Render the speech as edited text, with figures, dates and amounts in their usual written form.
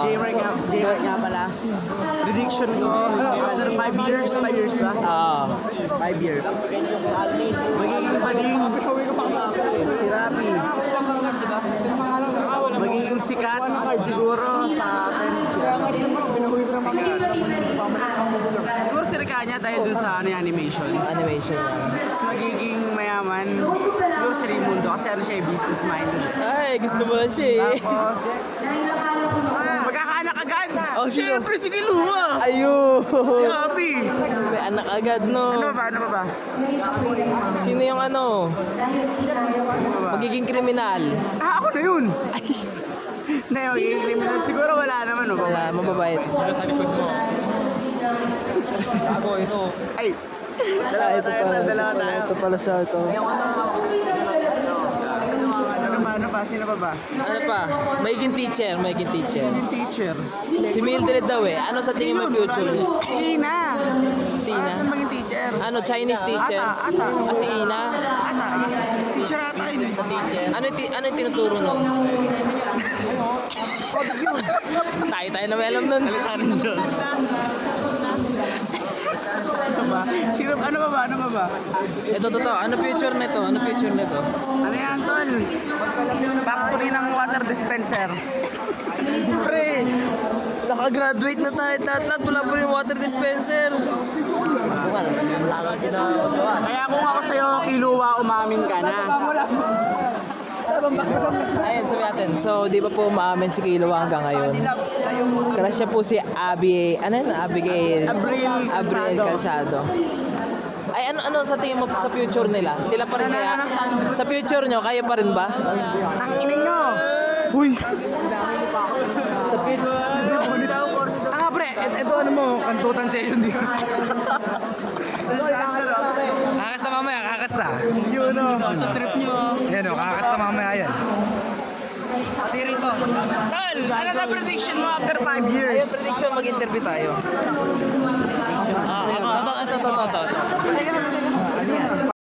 J-Work nga pala. Prediction ko, after 5 years, 5 years ba? 5 years. Magiging bading si Rapi. Magiging sikat siguro sa atin. Siguro si Ricanya dahil dun sa animation. Mas magiging mayaman. Siguro si Raimundo kasi ano siya, business minded. Ay, gusto mo na siya eh. Tapos, magkakaanak agad. Oh, sino? Siyempre, sige Luma. Ayun. Si Happy. May anak agad, no? Ano ba? Sino yung ano? Magiging kriminal. Ako na yun. Hindi, magiging criminal. Siguro wala naman. No? Wala, mababait. Sa likod mo. Ako, ito. Ay. Dalawa tayo. Ito pala siya, ito. Ano pa? Sino pa ba? Ano pa? Magiging teacher. Yung teacher. Si Mildred daw eh. Ano sa tingin mo future niya? Ina. Tina? Ano maging teacher? Ano, Chinese teacher? Ata. Ah, si Ina? Ata. Teacher ata yun. Ano yung tinuturo nun? Tayo na may alam nun. Ano ba? Ito, totoo. Ano future nito? Ano yan, tol? Factory ng water dispenser. Pre, nakagraduate na tayo lahat. Wala pa rin water dispenser. Kaya kung ako sa'yo, Kiluwa, umamin ka na. Ayan, sabi natin. So, di ba po umaamin si Kiluwa hanggang ngayon? Crush niya po si Abigail Calzado. Ay, ano sa tingin mo sa future nila? Sila pa rin kaya? Sa future nyo, kaya pa rin ba? Tanginin nyo! Uy! Sa future... Pre, ito ano mo, kantutan session dito. Kakasta mamaya, kakasta. Yun o. Sa trip nyo. Yan o, kakasta mamaya yan. Pati rito. Tol, ano na prediction mo after 5 years? Ayun, prediction mag-interview tayo. Ito.